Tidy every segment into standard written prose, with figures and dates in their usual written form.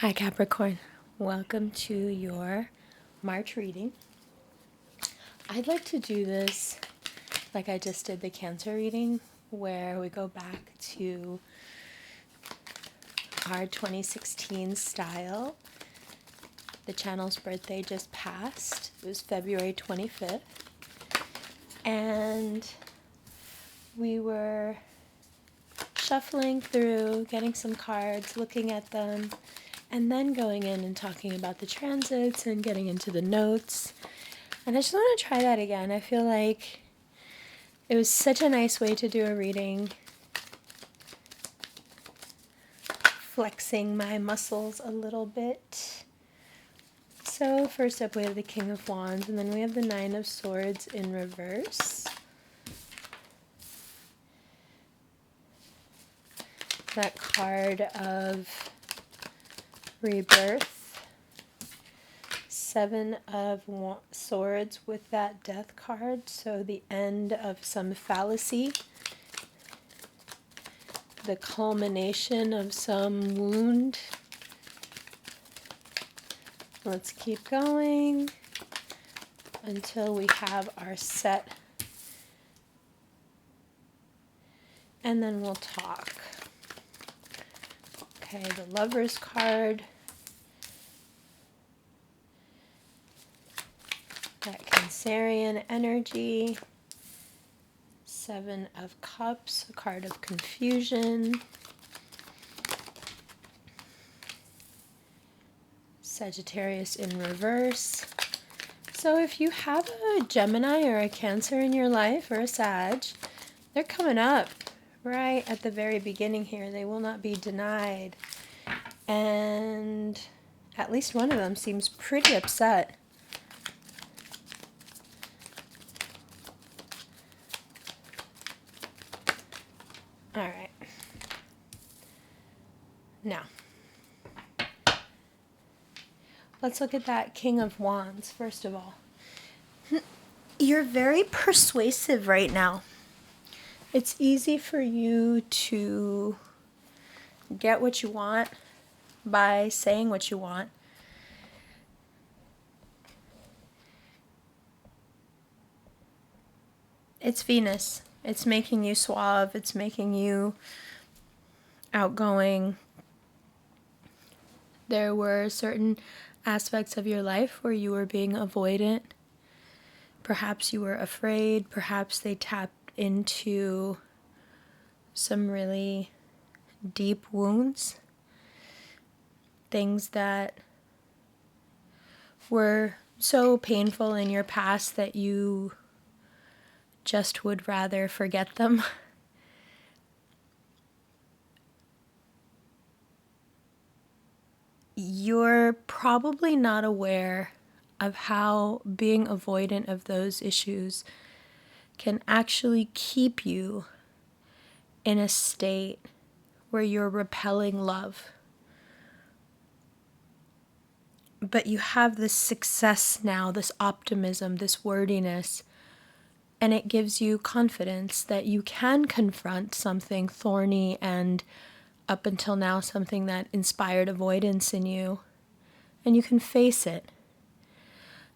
Hi Capricorn, welcome to your March reading. I'd like to do this like I just did the Cancer reading, where we go back to our 2016 style. The channel's birthday just passed. It was February 25th. And we were shuffling through, getting some cards, looking at them, and then going in and talking about the transits and getting into the notes. And I just want to try that again. I feel like it was such a nice way to do a reading, flexing my muscles a little bit. So first up we have the King of Wands, and then we have the Nine of Swords in reverse. That card of rebirth, Seven of Swords with that Death card, so the end of some fallacy, the culmination of some wound. Let's keep going until we have our set, and then we'll talk. Okay, the Lover's card, that Cancerian energy, Seven of Cups, a card of confusion, Sagittarius in reverse. So if you have a Gemini or a Cancer in your life, or a Sag, they're coming up right at the very beginning here. They will not be denied. And at least one of them seems pretty upset. All right. Now, let's look at that King of Wands, first of all. You're very persuasive right now. It's easy for you to get what you want by saying what you want. It's Venus. It's making you suave. It's making you outgoing. There were certain aspects of your life where you were being avoidant. Perhaps you were afraid. Perhaps they tapped into some really deep wounds. Things that were so painful in your past that you just would rather forget them. You're probably not aware of how being avoidant of those issues can actually keep you in a state where you're repelling love. But you have this success now, this optimism, this wordiness, and it gives you confidence that you can confront something thorny and up until now something that inspired avoidance in you, and you can face it.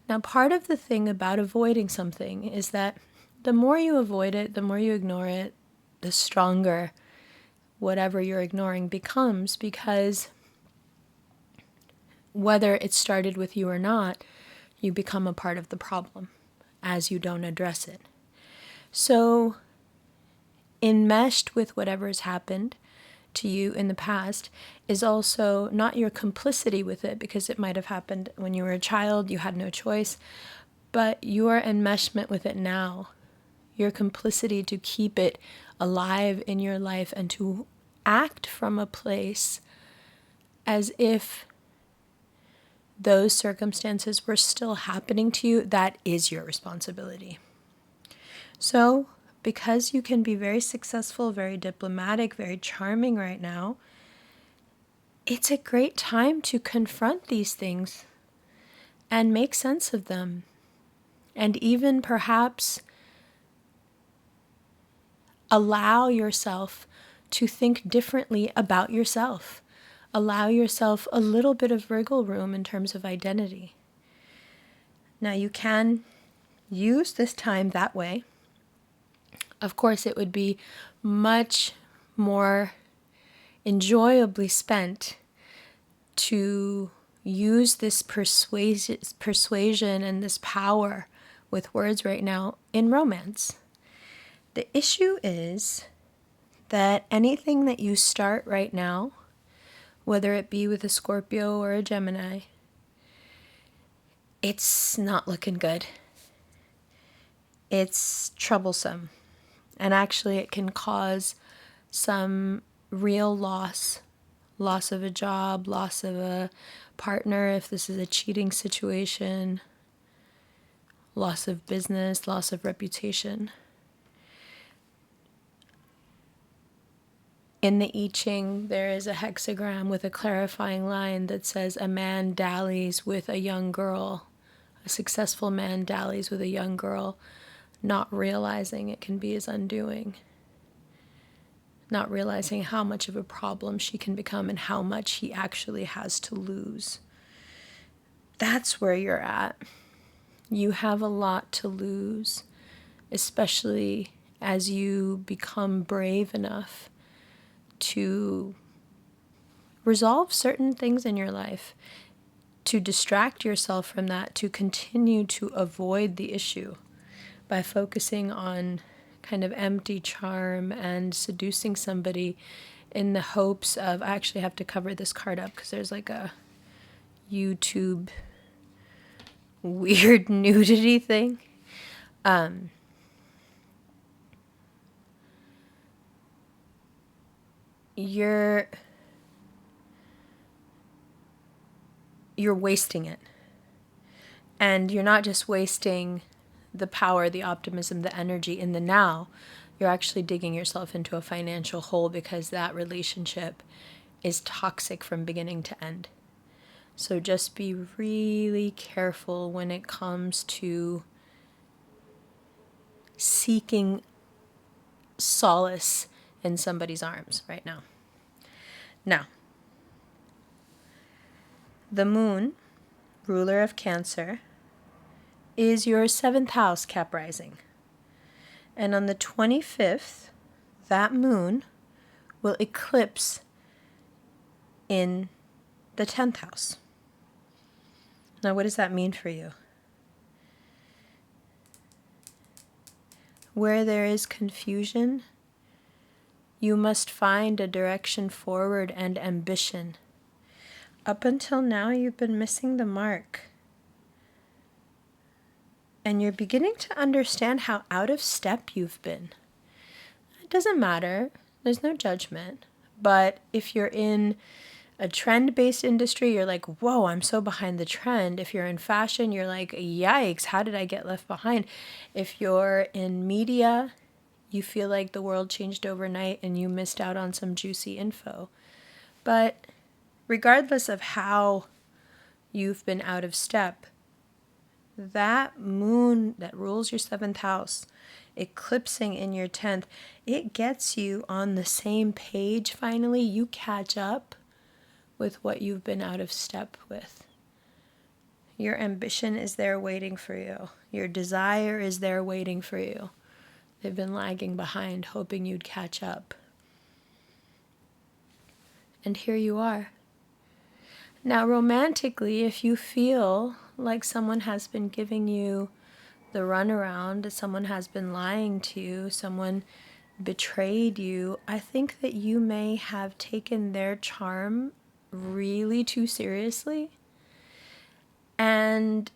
Now, part of the thing about avoiding something is that the more you avoid it, the more you ignore it, the stronger whatever you're ignoring becomes, because whether it started with you or not, you become a part of the problem as you don't address it. So, enmeshed with whatever has happened to you in the past is also not your complicity with it, because it might have happened when you were a child, you had no choice, but your enmeshment with it now, your complicity to keep it alive in your life and to act from a place as if those circumstances were still happening to you, that is your responsibility. So, because you can be very successful, very diplomatic, very charming right now, it's a great time to confront these things and make sense of them. And even perhaps allow yourself to think differently about yourself. allow yourself a little bit of wriggle room in terms of identity. Now, you can use this time that way. Of course, it would be much more enjoyably spent to use this persuasion and this power with words right now in romance. The issue is that anything that you start right now, whether it be with a Scorpio or a Gemini, it's not looking good. It's troublesome. And actually it can cause some real loss of a job, loss of a partner if this is a cheating situation, loss of business, loss of reputation. In the I Ching, there is a hexagram with a clarifying line that says a man dallies with a young girl. A successful man dallies with a young girl, not realizing it can be his undoing. Not realizing how much of a problem she can become and how much he actually has to lose. That's where you're at. You have a lot to lose, especially as you become brave enough to resolve certain things in your life, to distract yourself from that, to continue to avoid the issue by focusing on kind of empty charm and seducing somebody in the hopes of, I actually have to cover this card up because there's like a YouTube weird nudity thing. You're wasting it. And you're not just wasting the power, the optimism, the energy in the now. You're actually digging yourself into a financial hole because that relationship is toxic from beginning to end. So just be really careful when it comes to seeking solace in somebody's arms right now. Now, the moon, ruler of Cancer, is your 7th house, Cap rising. And on the 25th, that moon will eclipse in the 10th house. Now, what does that mean for you? Where there is confusion, you must find a direction forward and ambition. Up until now, you've been missing the mark. And you're beginning to understand how out of step you've been. It doesn't matter. There's no judgment. But if you're in a trend-based industry, you're like, whoa, I'm so behind the trend. If you're in fashion, you're like, yikes, how did I get left behind? If you're in media, you feel like the world changed overnight and you missed out on some juicy info. But regardless of how you've been out of step, that moon that rules your 7th house, eclipsing in your 10th, it gets you on the same page finally. You catch up with what you've been out of step with. Your ambition is there waiting for you. Your desire is there waiting for you. They've been lagging behind, hoping you'd catch up. And here you are. Now, romantically, if you feel like someone has been giving you the runaround, someone has been lying to you, someone betrayed you, I think that you may have taken their charm really too seriously. And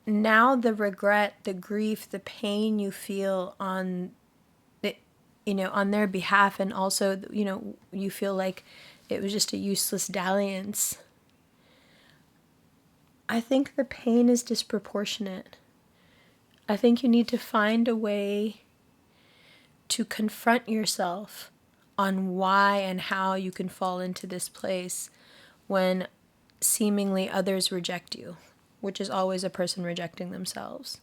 now the regret, the grief, the pain you feel on on their behalf, and also, you feel like it was just a useless dalliance. I think the pain is disproportionate. I think you need to find a way to confront yourself on why and how you can fall into this place when seemingly others reject you, which is always a person rejecting themselves.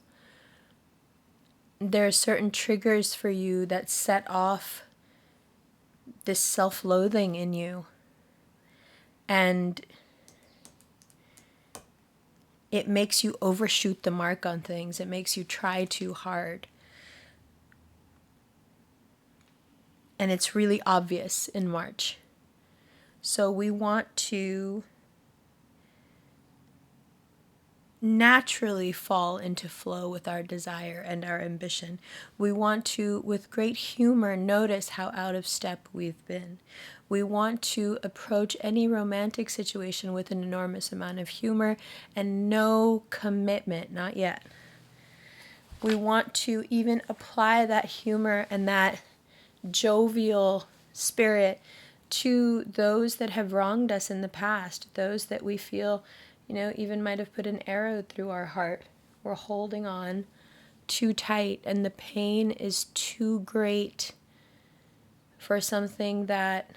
There are certain triggers for you that set off this self-loathing in you. And it makes you overshoot the mark on things. It makes you try too hard. And it's really obvious in March. So we want to naturally fall into flow with our desire and our ambition. We want to, with great humor, notice how out of step we've been. We want to approach any romantic situation with an enormous amount of humor and no commitment, not yet. We want to even apply that humor and that jovial spirit to those that have wronged us in the past, those that we feel, even might have put an arrow through our heart. We're holding on too tight, and the pain is too great for something that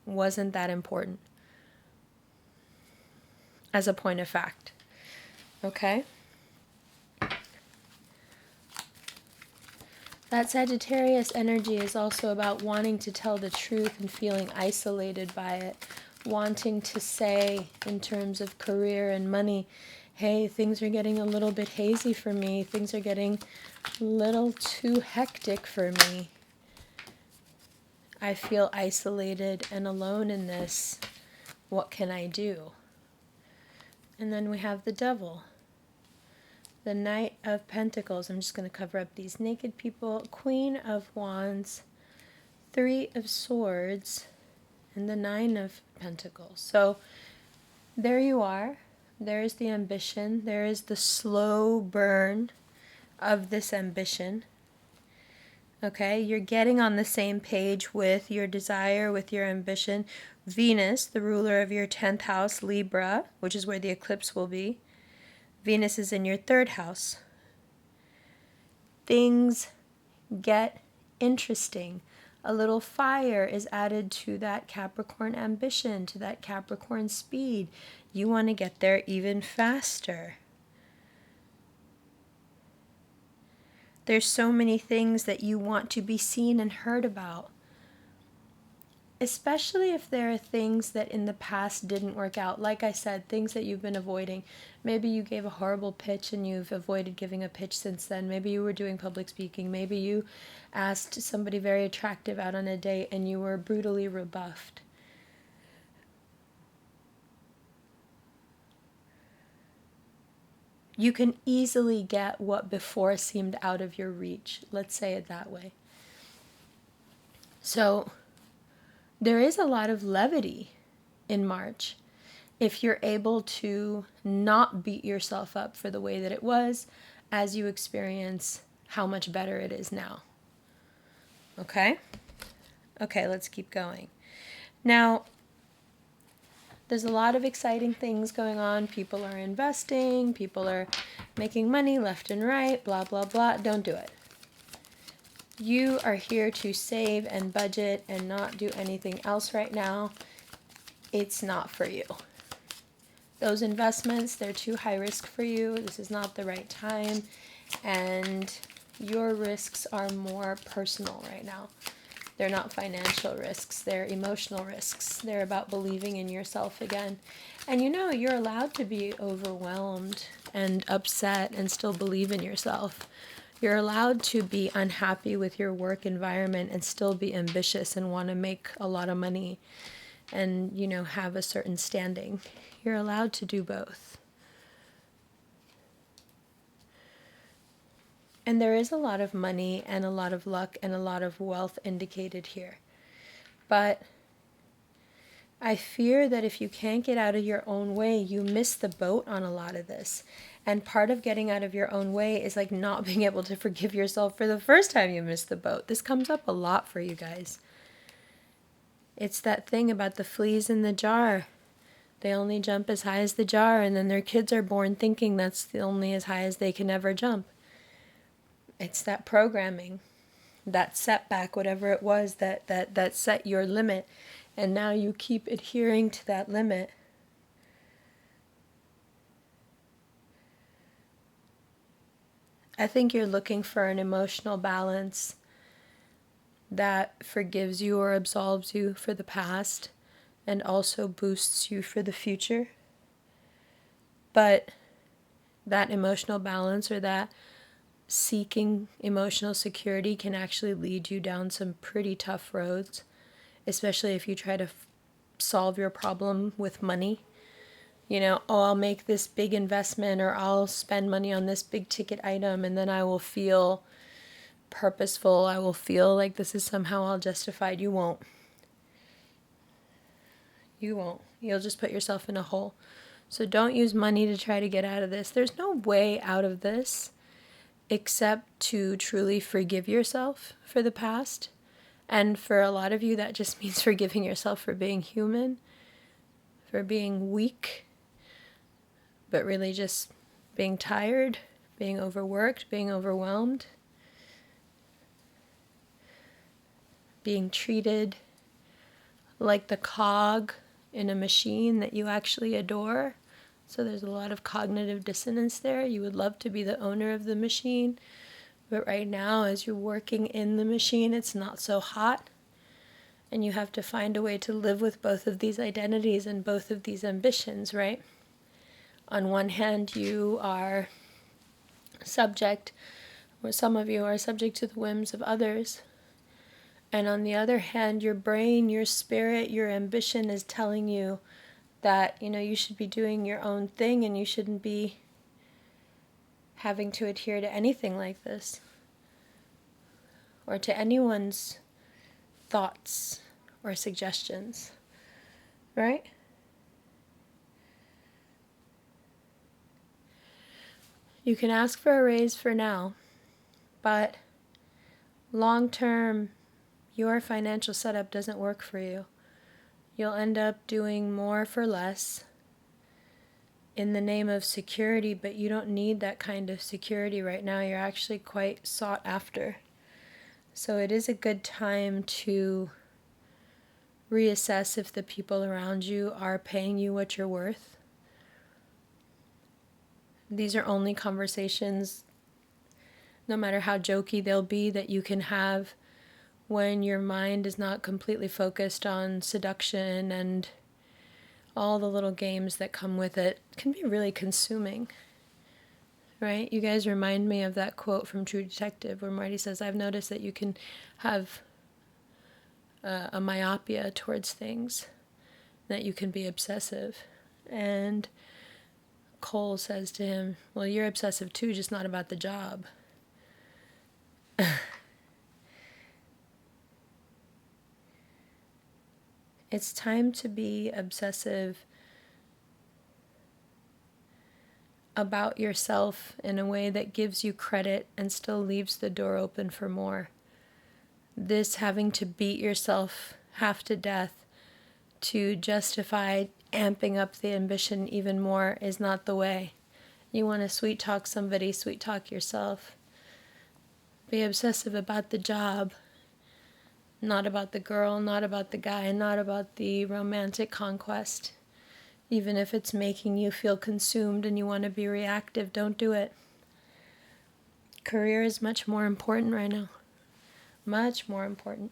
wasn't that important, as a point of fact. Okay? That Sagittarius energy is also about wanting to tell the truth and feeling isolated by it. Wanting to say, in terms of career and money, hey, things are getting a little bit hazy for me. Things are getting a little too hectic for me. I feel isolated and alone in this. What can I do? And then we have the Devil. The Knight of Pentacles. I'm just going to cover up these naked people. Queen of Wands. Three of Swords. And the Nine of Pentacles. So there you are. There's the ambition. There is the slow burn of this ambition. Okay, you're getting on the same page with your desire, with your ambition. Venus, the ruler of your 10th house, Libra, which is where the eclipse will be. Venus is in your 3rd house. Things get interesting. A little fire is added to that Capricorn ambition, to that Capricorn speed. You want to get there even faster. There's so many things that you want to be seen and heard about. Especially if there are things that in the past didn't work out. Like I said, things that you've been avoiding. Maybe you gave a horrible pitch and you've avoided giving a pitch since then. Maybe you were doing public speaking. Maybe you asked somebody very attractive out on a date and you were brutally rebuffed. You can easily get what before seemed out of your reach. Let's say it that way. So there is a lot of levity in March if you're able to not beat yourself up for the way that it was as you experience how much better it is now. Okay? Okay, let's keep going. Now, there's a lot of exciting things going on. People are investing. People are making money left and right. Blah, blah, blah. Don't do it. You are here to save and budget and not do anything else right now. It's not for you. Those investments, they're too high risk for you. This is not the right time. And your risks are more personal right now. They're not financial risks. They're emotional risks. They're about believing in yourself again. And you're allowed to be overwhelmed and upset and still believe in yourself. You're allowed to be unhappy with your work environment and still be ambitious and want to make a lot of money and, have a certain standing. You're allowed to do both. And there is a lot of money and a lot of luck and a lot of wealth indicated here. But I fear that if you can't get out of your own way, you miss the boat on a lot of this. And part of getting out of your own way is like not being able to forgive yourself for the first time you missed the boat. This comes up a lot for you guys. It's that thing about the fleas in the jar. They only jump as high as the jar, and then their kids are born thinking that's only as high as they can ever jump. It's that programming, that setback, whatever it was that set your limit, and now you keep adhering to that limit. I think you're looking for an emotional balance that forgives you or absolves you for the past, and also boosts you for the future. But that emotional balance, or that seeking emotional security, can actually lead you down some pretty tough roads, especially if you try to solve your problem with money. You know, oh, I'll make this big investment, or I'll spend money on this big ticket item, and then I will feel purposeful. I will feel like this is somehow all justified. You won't. You won't. You'll just put yourself in a hole. So don't use money to try to get out of this. There's no way out of this except to truly forgive yourself for the past. And for a lot of you, that just means forgiving yourself for being human, for being weak, but really just being tired, being overworked, being overwhelmed, being treated like the cog in a machine that you actually adore. So there's a lot of cognitive dissonance there. You would love to be the owner of the machine, but right now, as you're working in the machine, it's not so hot. And you have to find a way to live with both of these identities and both of these ambitions, right? On one hand, you are subject, or some of you are subject to the whims of others. And on the other hand, your brain, your spirit, your ambition is telling you that, you know, you should be doing your own thing and you shouldn't be having to adhere to anything like this, or to anyone's thoughts or suggestions, right? You can ask for a raise for now, but long term, your financial setup doesn't work for you. You'll end up doing more for less in the name of security, but you don't need that kind of security right now. You're actually quite sought after. So it is a good time to reassess if the people around you are paying you what you're worth. These are only conversations, no matter how jokey they'll be, that you can have when your mind is not completely focused on seduction and all the little games that come with it. It can be really consuming, right? You guys remind me of that quote from True Detective where Marty says, I've noticed that you can have a myopia towards things, that you can be obsessive. And Cole says to him, well, you're obsessive too, just not about the job. It's time to be obsessive about yourself in a way that gives you credit and still leaves the door open for more. This having to beat yourself half to death to justify amping up the ambition even more is not the way. You want to sweet talk somebody, sweet talk yourself. Be obsessive about the job, not about the girl, not about the guy, not about the romantic conquest. Even if it's making you feel consumed and you want to be reactive, don't do it. Career is much more important right now. Much more important.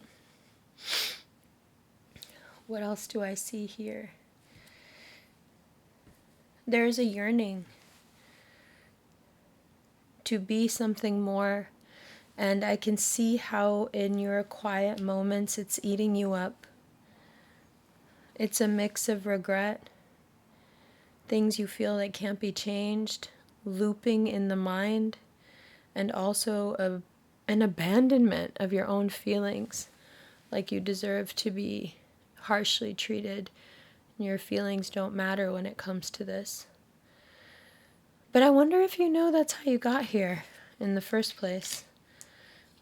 What else do I see here? There's a yearning to be something more, and I can see how in your quiet moments it's eating you up. It's a mix of regret, things you feel that can't be changed, looping in the mind, and also an abandonment of your own feelings, like you deserve to be harshly treated. Your feelings don't matter when it comes to this. But I wonder if you know that's how you got here in the first place.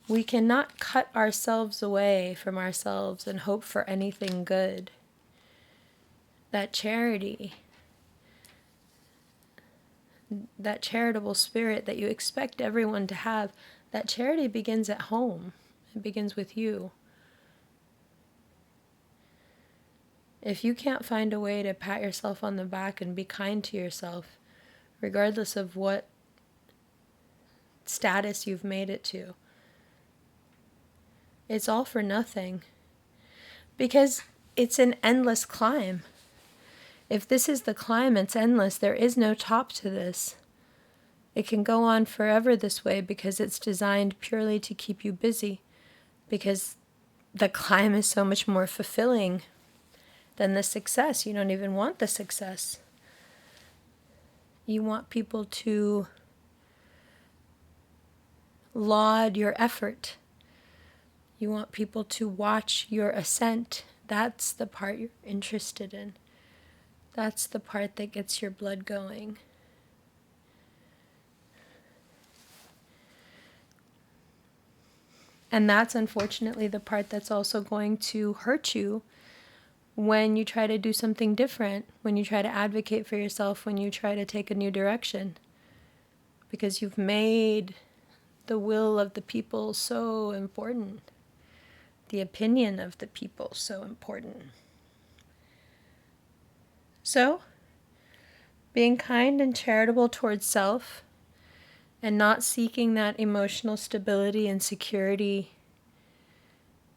We cannot cut ourselves away from ourselves and hope for anything good. That charity, that charitable spirit that you expect everyone to have, that charity begins at home. It begins with you. If you can't find a way to pat yourself on the back and be kind to yourself, regardless of what status you've made it to, it's all for nothing. Because it's an endless climb. If this is the climb, it's endless. There is no top to this. It can go on forever this way because it's designed purely to keep you busy. Because the climb is so much more fulfilling than the success. You don't even want the success. You want people to laud your effort. You want people to watch your ascent. That's the part you're interested in. That's the part that gets your blood going. And that's unfortunately the part that's also going to hurt you when you try to do something different, when you try to advocate for yourself, when you try to take a new direction. Because you've made the will of the people so important, the opinion of the people so important. So, being kind and charitable towards self and not seeking that emotional stability and security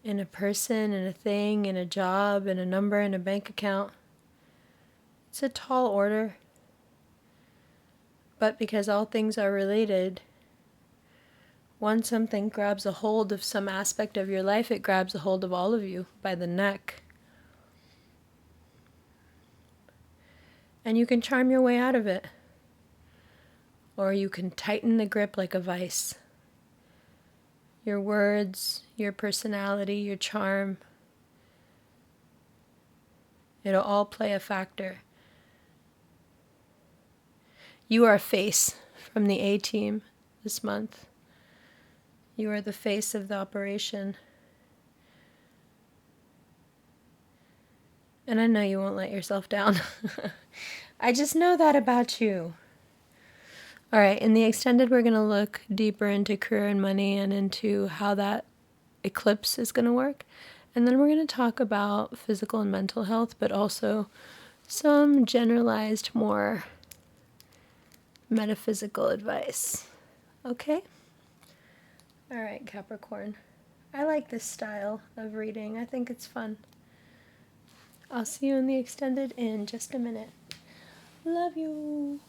in a person, in a thing, in a job, in a number, in a bank account, it's a tall order. But because all things are related, once something grabs a hold of some aspect of your life, it grabs a hold of all of you by the neck. And you can charm your way out of it. Or you can tighten the grip like a vice. Your words, your personality, your charm, it'll all play a factor. You are a face from the A team this month. You are the face of the operation. And I know you won't let yourself down. I just know that about you. All right, in the extended, we're going to look deeper into career and money and into how that eclipse is going to work. And then we're going to talk about physical and mental health, but also some generalized, more metaphysical advice. Okay? All right, Capricorn. I like this style of reading. I think it's fun. I'll see you in the extended in just a minute. Love you.